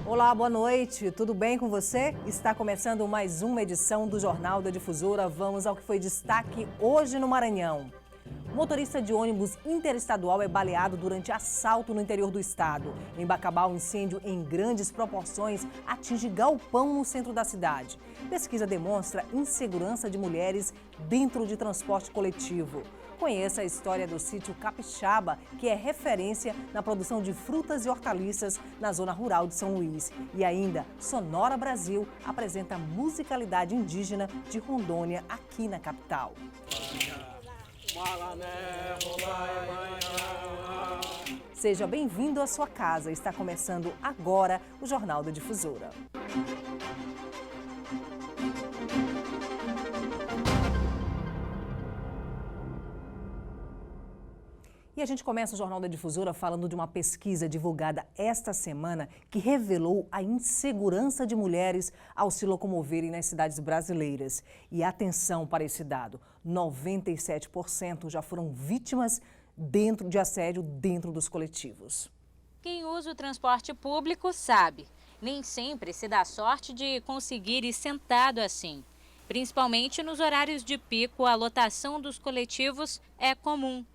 Olá, boa noite. Tudo bem com você? Está começando mais uma edição do Jornal da Difusora. Vamos ao que foi destaque hoje no Maranhão. Motorista de ônibus interestadual é baleado durante assalto no interior do estado. Em Bacabal, um incêndio em grandes proporções atinge galpão no centro da cidade. Pesquisa demonstra insegurança de mulheres dentro de transporte coletivo. Conheça a história do sítio Capixaba, que é referência na produção de frutas e hortaliças na zona rural de São Luís. E ainda, Sonora Brasil apresenta a musicalidade indígena de Rondônia aqui na capital. Seja bem-vindo à sua casa. Está começando agora o Jornal da Difusora. E a gente começa o Jornal da Difusora falando de uma pesquisa divulgada esta semana que revelou a insegurança de mulheres ao se locomoverem nas cidades brasileiras. E atenção para esse dado, 97% já foram vítimas de assédio dentro dos coletivos. Quem usa o transporte público sabe, nem sempre se dá sorte de conseguir ir sentado assim. Principalmente nos horários de pico, a lotação dos coletivos é comum.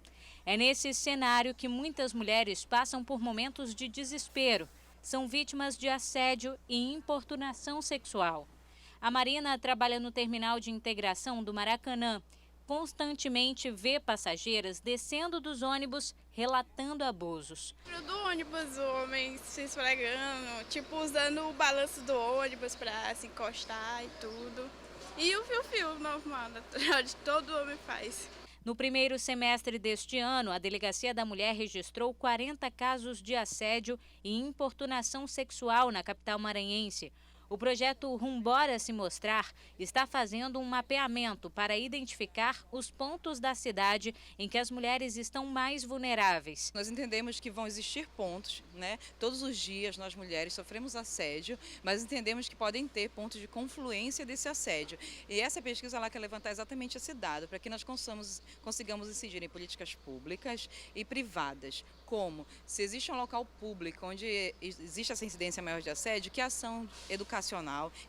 É nesse cenário que muitas mulheres passam por momentos de desespero. São vítimas de assédio e importunação sexual. A Marina trabalha no terminal de integração do Maracanã. Constantemente vê passageiras descendo dos ônibus relatando abusos. Do ônibus, o homem se esfregando, tipo usando o balanço do ônibus para se encostar e tudo. E o fio-fio normal, todo homem faz. No primeiro semestre deste ano, a Delegacia da Mulher registrou 40 casos de assédio e importunação sexual na capital maranhense. O projeto Rumbora Se Mostrar está fazendo um mapeamento para identificar os pontos da cidade em que as mulheres estão mais vulneráveis. Nós entendemos que vão existir pontos, né? Todos os dias nós mulheres sofremos assédio, mas entendemos que podem ter pontos de confluência desse assédio. E essa pesquisa ela quer levantar exatamente esse dado, para que nós consigamos incidir em políticas públicas e privadas, como se existe um local público onde existe essa incidência maior de assédio, que ação educacional,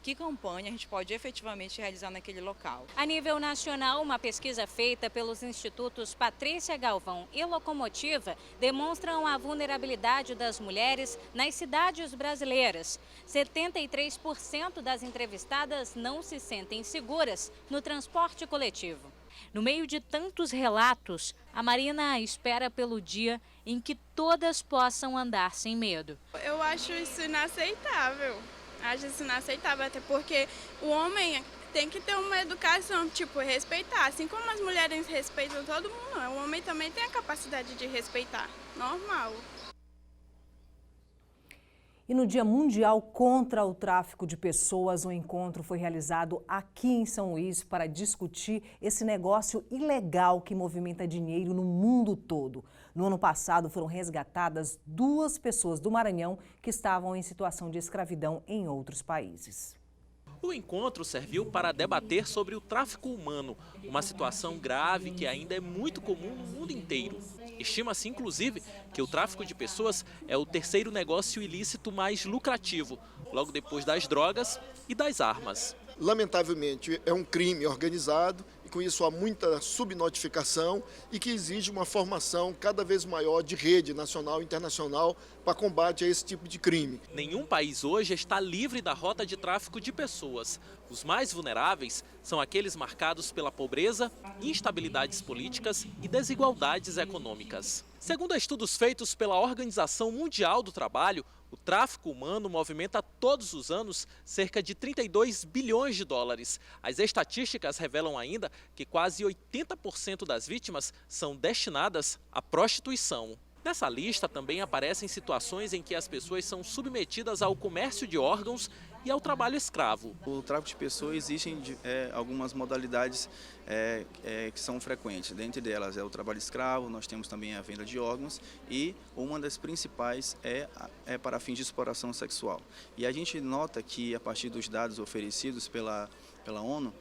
que campanha a gente pode efetivamente realizar naquele local. A nível nacional, uma pesquisa feita pelos institutos Patrícia Galvão e Locomotiva demonstram a vulnerabilidade das mulheres nas cidades brasileiras. 73% das entrevistadas não se sentem seguras no transporte coletivo. No meio de tantos relatos, a Marina espera pelo dia em que todas possam andar sem medo. Eu acho isso inaceitável. Acho isso inaceitável, até porque o homem tem que ter uma educação, tipo, respeitar. Assim como as mulheres respeitam todo mundo, o homem também tem a capacidade de respeitar. Normal. E no Dia Mundial contra o Tráfico de Pessoas, um encontro foi realizado aqui em São Luís para discutir esse negócio ilegal que movimenta dinheiro no mundo todo. No ano passado foram resgatadas 2 pessoas do Maranhão que estavam em situação de escravidão em outros países. O encontro serviu para debater sobre o tráfico humano, uma situação grave que ainda é muito comum no mundo inteiro. Estima-se, inclusive, que o tráfico de pessoas é o terceiro negócio ilícito mais lucrativo, logo depois das drogas e das armas. Lamentavelmente, é um crime organizado e com isso há muita subnotificação e que exige uma formação cada vez maior de rede nacional e internacional para combate a esse tipo de crime. Nenhum país hoje está livre da rota de tráfico de pessoas. Os mais vulneráveis são aqueles marcados pela pobreza, instabilidades políticas e desigualdades econômicas. Segundo estudos feitos pela Organização Mundial do Trabalho, o tráfico humano movimenta todos os anos cerca de 32 bilhões de dólares. As estatísticas revelam ainda que quase 80% das vítimas são destinadas à prostituição. Nessa lista também aparecem situações em que as pessoas são submetidas ao comércio de órgãos e ao trabalho escravo. O tráfico de pessoas existem algumas modalidades que são frequentes. Dentre delas é o trabalho escravo, nós temos também a venda de órgãos e uma das principais é para fins de exploração sexual. E a gente nota que a partir dos dados oferecidos pela ONU,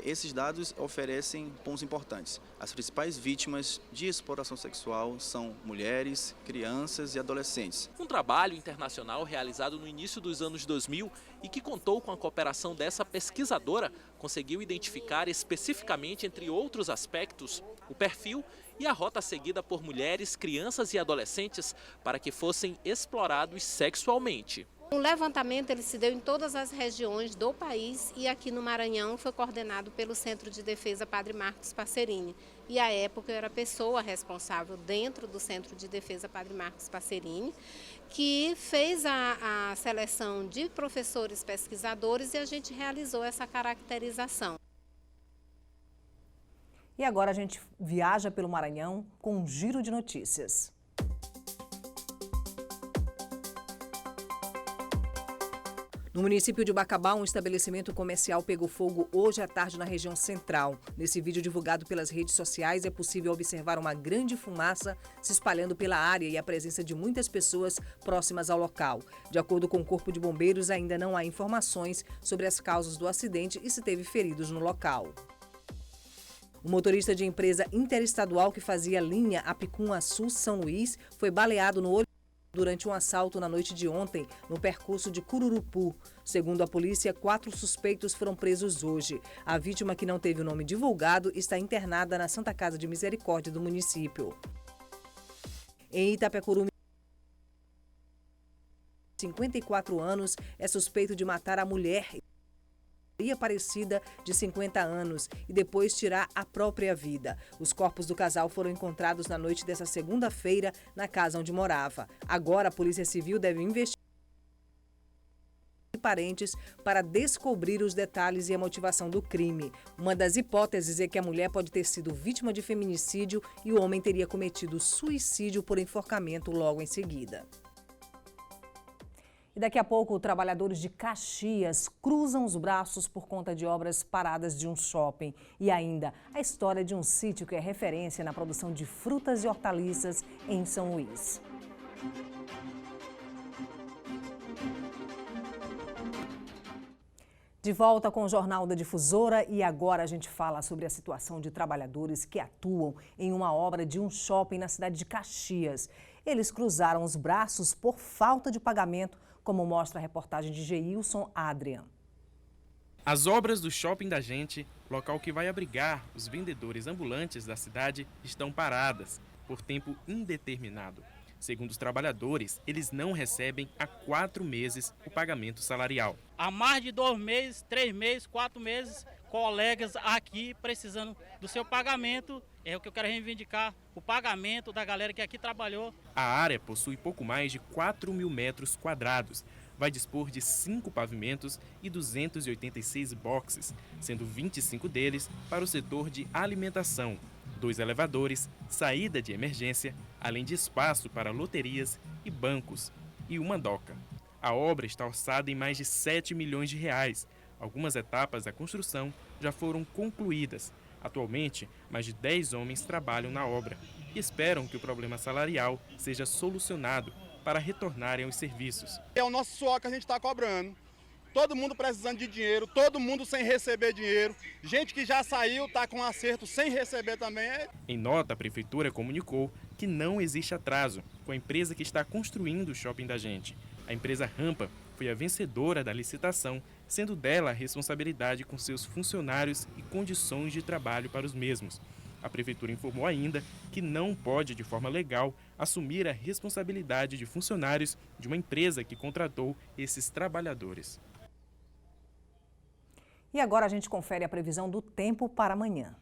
esses dados oferecem pontos importantes. As principais vítimas de exploração sexual são mulheres, crianças e adolescentes. Um trabalho internacional realizado no início dos anos 2000 e que contou com a cooperação dessa pesquisadora, conseguiu identificar especificamente, entre outros aspectos, o perfil e a rota seguida por mulheres, crianças e adolescentes para que fossem explorados sexualmente. O levantamento ele se deu em todas as regiões do país e aqui no Maranhão foi coordenado pelo Centro de Defesa Padre Marcos Passerini. E à época eu era a pessoa responsável dentro do Centro de Defesa Padre Marcos Passerini, que fez a seleção de professores pesquisadores e a gente realizou essa caracterização. E agora a gente viaja pelo Maranhão com um giro de notícias. No município de Bacabal, um estabelecimento comercial pegou fogo hoje à tarde na região central. Nesse vídeo divulgado pelas redes sociais, é possível observar uma grande fumaça se espalhando pela área e a presença de muitas pessoas próximas ao local. De acordo com o Corpo de Bombeiros, ainda não há informações sobre as causas do acidente e se teve feridos no local. O motorista de empresa interestadual que fazia linha Apicum-Açu-São Luís foi baleado no olho durante um assalto na noite de ontem, no percurso de Cururupu. Segundo a polícia, 4 suspeitos foram presos hoje. A vítima, que não teve o nome divulgado, está internada na Santa Casa de Misericórdia do município. Em Itapecuru, 54 anos, é suspeito de matar a mulher Aparecida, de 50 anos, e depois tirar a própria vida. Os corpos do casal foram encontrados na noite dessa segunda-feira na casa onde morava. Agora a Polícia Civil deve investigar parentes para descobrir os detalhes e a motivação do crime. Uma das hipóteses é que a mulher pode ter sido vítima de feminicídio e o homem teria cometido suicídio por enforcamento logo em seguida. E daqui a pouco, trabalhadores de Caxias cruzam os braços por conta de obras paradas de um shopping. E ainda, a história de um sítio que é referência na produção de frutas e hortaliças em São Luís. De volta com o Jornal da Difusora e agora a gente fala sobre a situação de trabalhadores que atuam em uma obra de um shopping na cidade de Caxias. Eles cruzaram os braços por falta de pagamento, como mostra a reportagem de Geilson Adrian. As obras do Shopping da Gente, local que vai abrigar os vendedores ambulantes da cidade, estão paradas por tempo indeterminado. Segundo os trabalhadores, eles não recebem há 4 meses o pagamento salarial. Há mais de 2 meses, 3 meses, 4 meses, colegas aqui precisando do seu pagamento. É o que eu quero reivindicar, o pagamento da galera que aqui trabalhou. A área possui pouco mais de 4 mil metros quadrados. Vai dispor de 5 pavimentos e 286 boxes, sendo 25 deles para o setor de alimentação, 2 elevadores, saída de emergência, além de espaço para loterias e bancos, e uma doca. A obra está orçada em mais de 7 milhões de reais. Algumas etapas da construção já foram concluídas. Atualmente, mais de 10 homens trabalham na obra e esperam que o problema salarial seja solucionado para retornarem aos serviços. É o nosso suor que a gente está cobrando. Todo mundo precisando de dinheiro, todo mundo sem receber dinheiro. Gente que já saiu, está com acerto sem receber também. Em nota, a Prefeitura comunicou que não existe atraso com a empresa que está construindo o Shopping da Gente. A empresa Rampa foi a vencedora da licitação, sendo dela a responsabilidade com seus funcionários e condições de trabalho para os mesmos. A Prefeitura informou ainda que não pode, de forma legal, assumir a responsabilidade de funcionários de uma empresa que contratou esses trabalhadores. E agora a gente confere a previsão do tempo para amanhã.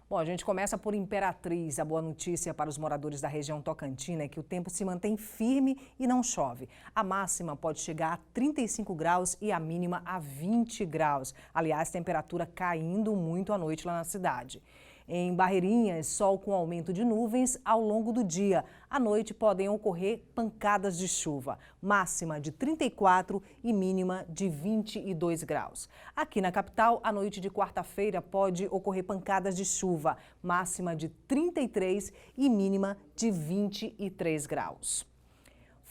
Bom, a gente começa por Imperatriz. A boa notícia para os moradores da região tocantina é que o tempo se mantém firme e não chove. A máxima pode chegar a 35 graus e a mínima a 20 graus. Aliás, temperatura caindo muito à noite lá na cidade. Em Barreirinhas, sol com aumento de nuvens ao longo do dia. À noite podem ocorrer pancadas de chuva, máxima de 34 e mínima de 22 graus. Aqui na capital, à noite de quarta-feira pode ocorrer pancadas de chuva, máxima de 33 e mínima de 23 graus.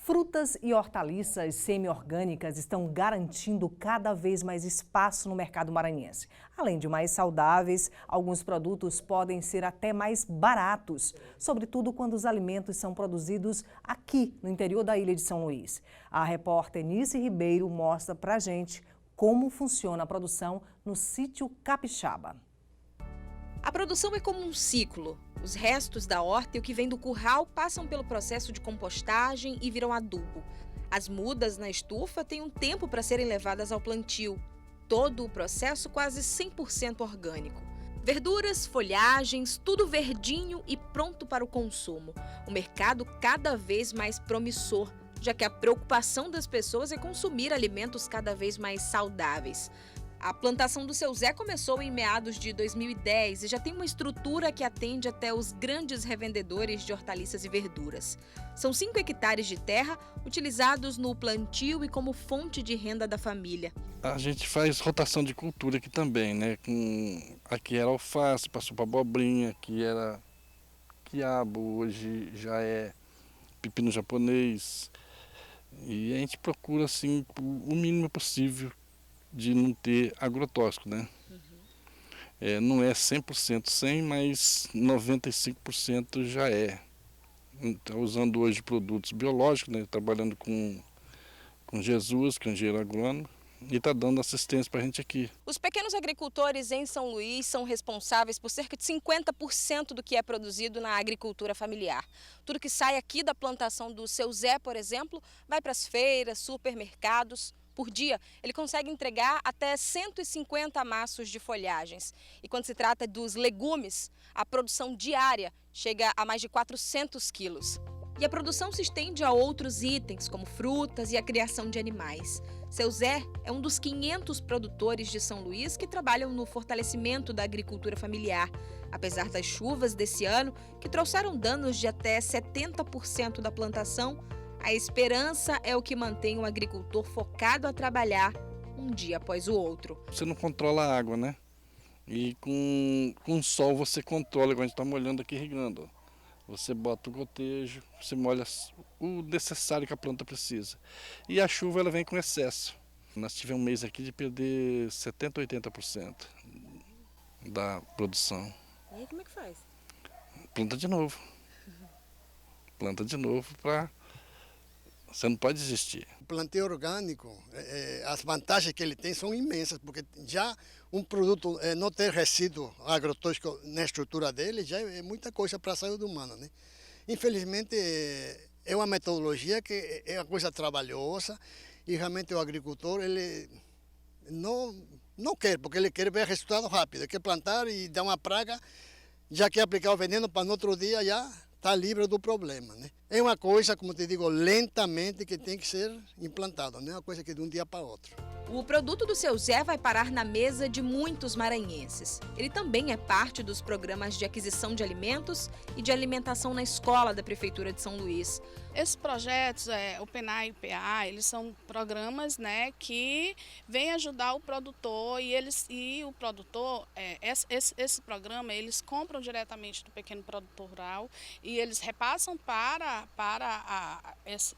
Frutas e hortaliças semi-orgânicas estão garantindo cada vez mais espaço no mercado maranhense. Além de mais saudáveis, alguns produtos podem ser até mais baratos, sobretudo quando os alimentos são produzidos aqui no interior da ilha de São Luís. A repórter Nice Ribeiro mostra pra gente como funciona a produção no sítio Capixaba. A produção é como um ciclo. Os restos da horta e o que vem do curral passam pelo processo de compostagem e viram adubo. As mudas na estufa têm um tempo para serem levadas ao plantio. Todo o processo quase 100% orgânico. Verduras, folhagens, tudo verdinho e pronto para o consumo. O mercado cada vez mais promissor, já que a preocupação das pessoas é consumir alimentos cada vez mais saudáveis. A plantação do Seu Zé começou em meados de 2010 e já tem uma estrutura que atende até os grandes revendedores de hortaliças e verduras. São 5 hectares de terra utilizados no plantio e como fonte de renda da família. A gente faz rotação de cultura aqui também, né? Aqui era alface, passou para abobrinha, aqui era quiabo, hoje já é pepino japonês. E a gente procura assim o mínimo possível de não ter agrotóxico, né? Não é 100% 100, mas 95% já é. Então, usando hoje produtos biológicos, né? Trabalhando com Jesus, que é engenheiro agrônomo, e está dando assistência para a gente aqui. Os pequenos agricultores em São Luís são responsáveis por cerca de 50% do que é produzido na agricultura familiar. Tudo que sai aqui da plantação do Seu Zé, por exemplo, vai para as feiras, supermercados. Por dia, ele consegue entregar até 150 maços de folhagens. E quando se trata dos legumes, a produção diária chega a mais de 400 quilos. E a produção se estende a outros itens, como frutas e a criação de animais. Seu Zé é um dos 500 produtores de São Luís que trabalham no fortalecimento da agricultura familiar. Apesar das chuvas desse ano, que trouxeram danos de até 70% da plantação, a esperança é o que mantém o agricultor focado a trabalhar um dia após o outro. Você não controla a água, né? E com o sol você controla, igual a gente está molhando aqui, irrigando. Você bota o gotejo, você molha o necessário que a planta precisa. E a chuva ela vem com excesso. Nós tivemos um mês aqui de perder 70% a 80% da produção. E aí como é que faz? Planta de novo. Planta de novo para... Você não pode desistir. O plantio orgânico, as vantagens que ele tem são imensas, porque já um produto não ter resíduo agrotóxico na estrutura dele já é muita coisa para a saúde humana, né? Infelizmente, é uma metodologia que é uma coisa trabalhosa e realmente o agricultor ele não quer, porque ele quer ver resultado rápido, ele quer plantar e dar uma praga, já quer aplicar o veneno para no outro dia já está livre do problema, né? É uma coisa, como te digo, lentamente que tem que ser implantada, não é uma coisa que de um dia para outro. O produto do Seu Zé vai parar na mesa de muitos maranhenses. Ele também é parte dos programas de aquisição de alimentos e de alimentação na escola da Prefeitura de São Luís. Esses projetos, o PENAR e o PA, eles são programas, né, que vêm ajudar o produtor e o produtor, esse programa, eles compram diretamente do pequeno produtor rural e eles repassam para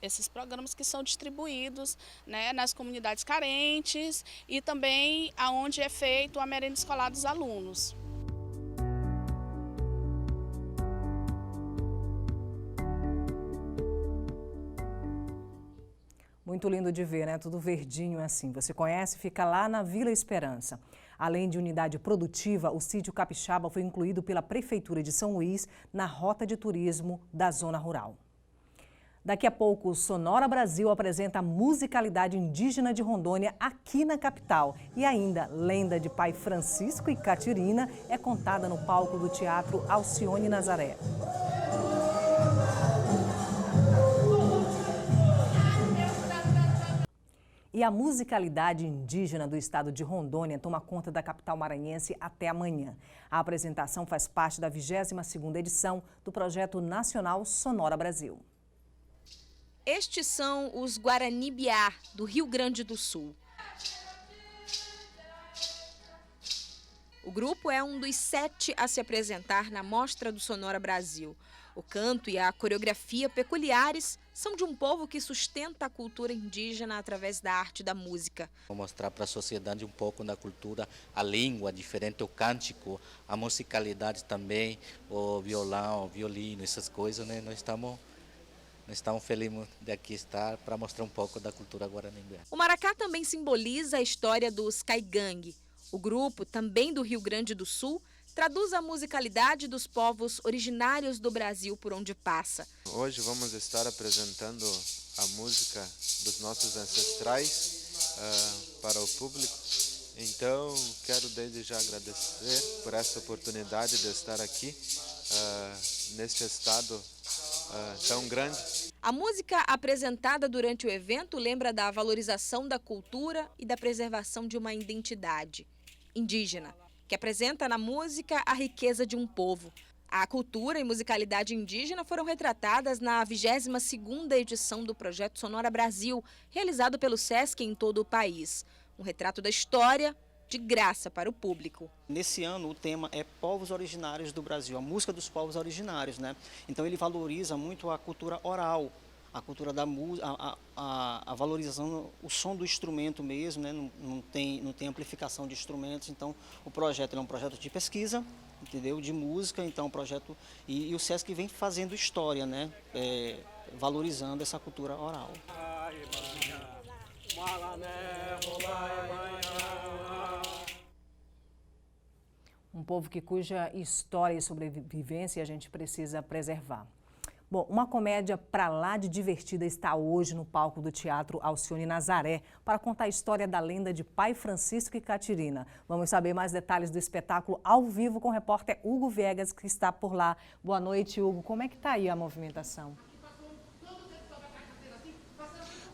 esses programas que são distribuídos, né, nas comunidades carentes e também aonde é feito a merenda escolar dos alunos. Muito lindo de ver, né? Tudo verdinho assim. Você conhece? Fica lá na Vila Esperança. Além de unidade produtiva, o sítio Capixaba foi incluído pela Prefeitura de São Luís na rota de turismo da zona rural. Daqui a pouco, o Sonora Brasil apresenta a musicalidade indígena de Rondônia aqui na capital. E ainda, lenda de pai Francisco e Catirina é contada no palco do Teatro Alcione Nazaré. E a musicalidade indígena do estado de Rondônia toma conta da capital maranhense até amanhã. A apresentação faz parte da 22ª edição do projeto nacional Sonora Brasil. Estes são os Guarani Biá, do Rio Grande do Sul. O grupo é um dos 7 a se apresentar na Mostra do Sonora Brasil. O canto e a coreografia peculiares são de um povo que sustenta a cultura indígena através da arte e da música. Vou mostrar para a sociedade um pouco da cultura, a língua diferente, o cântico, a musicalidade também, o violão, o violino, essas coisas, né? Nós estamos felizes de aqui estar para mostrar um pouco da cultura guarani. O maracá também simboliza a história dos caigangue. O grupo, também do Rio Grande do Sul, traduz a musicalidade dos povos originários do Brasil por onde passa. Hoje vamos estar apresentando a música dos nossos ancestrais para o público. Então, quero desde já agradecer por essa oportunidade de estar aqui neste estado tão grande. A música apresentada durante o evento lembra da valorização da cultura e da preservação de uma identidade indígena, que apresenta na música a riqueza de um povo. A cultura e musicalidade indígena foram retratadas na 22ª edição do Projeto Sonora Brasil, realizado pelo SESC em todo o país. Um retrato da história, de graça para o público. Nesse ano o tema é Povos Originários do Brasil, a música dos povos originários, né? Então ele valoriza muito a cultura oral, a cultura da música, a valorização, o som do instrumento mesmo, né? Não tem amplificação de instrumentos. Então o projeto é um projeto de pesquisa, entendeu? De música, então o projeto e o SESC vem fazendo história, né? Valorizando essa cultura oral. Um povo cuja história e sobrevivência a gente precisa preservar. Bom, uma comédia pra lá de divertida está hoje no palco do Teatro Alcione Nazaré para contar a história da lenda de Pai Francisco e Catirina. Vamos saber mais detalhes do espetáculo ao vivo com o repórter Hugo Viegas, que está por lá. Boa noite, Hugo. Como é que está aí a movimentação?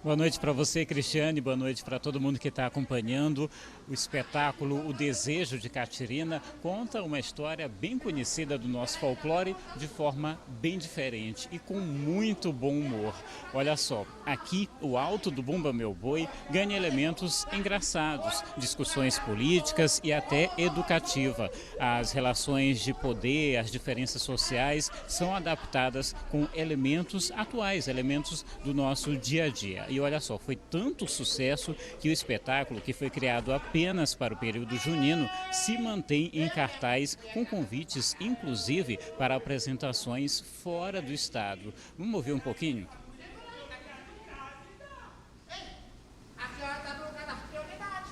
Boa noite para você, Cristiane, boa noite para todo mundo que está acompanhando. O espetáculo O Desejo de Catirina conta uma história bem conhecida do nosso folclore de forma bem diferente e com muito bom humor. Olha só, aqui o alto do Bumba Meu Boi ganha elementos engraçados, discussões políticas e até educativa. As relações de poder, as diferenças sociais são adaptadas com elementos atuais, elementos do nosso dia a dia. E olha só, foi tanto sucesso que o espetáculo, que foi criado apenas para o período junino, se mantém em cartaz com convites, inclusive, para apresentações fora do estado. Vamos ouvir um pouquinho? A senhora está trocando a prioridade.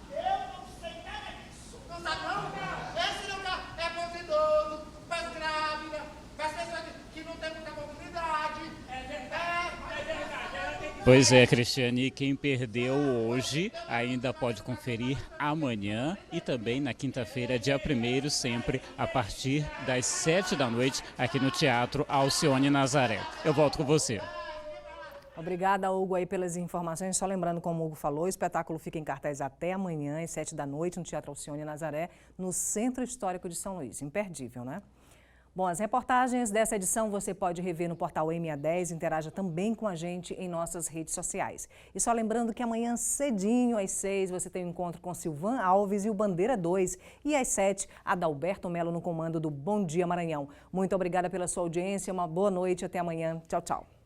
Eu não sei nada disso. Não sabe não? Esse lugar é para os idosos, para as grávidas, para as pessoas que não têm muita mobilidade. É verdade. Pois é, Cristiane, quem perdeu hoje ainda pode conferir amanhã e também na quinta-feira, dia 1º, sempre a partir das 7 da noite, aqui no Teatro Alcione Nazaré. Eu volto com você. Obrigada, Hugo, aí pelas informações. Só lembrando, como o Hugo falou, o espetáculo fica em cartaz até amanhã, às 7 da noite, no Teatro Alcione Nazaré, no Centro Histórico de São Luís. Imperdível, né? Bom, as reportagens dessa edição você pode rever no portal M10, interaja também com a gente em nossas redes sociais. E só lembrando que amanhã cedinho, às 6, você tem um encontro com Silvan Alves e o Bandeira 2. E às 7, Adalberto Melo no comando do Bom Dia Maranhão. Muito obrigada pela sua audiência, uma boa noite, até amanhã. Tchau, tchau.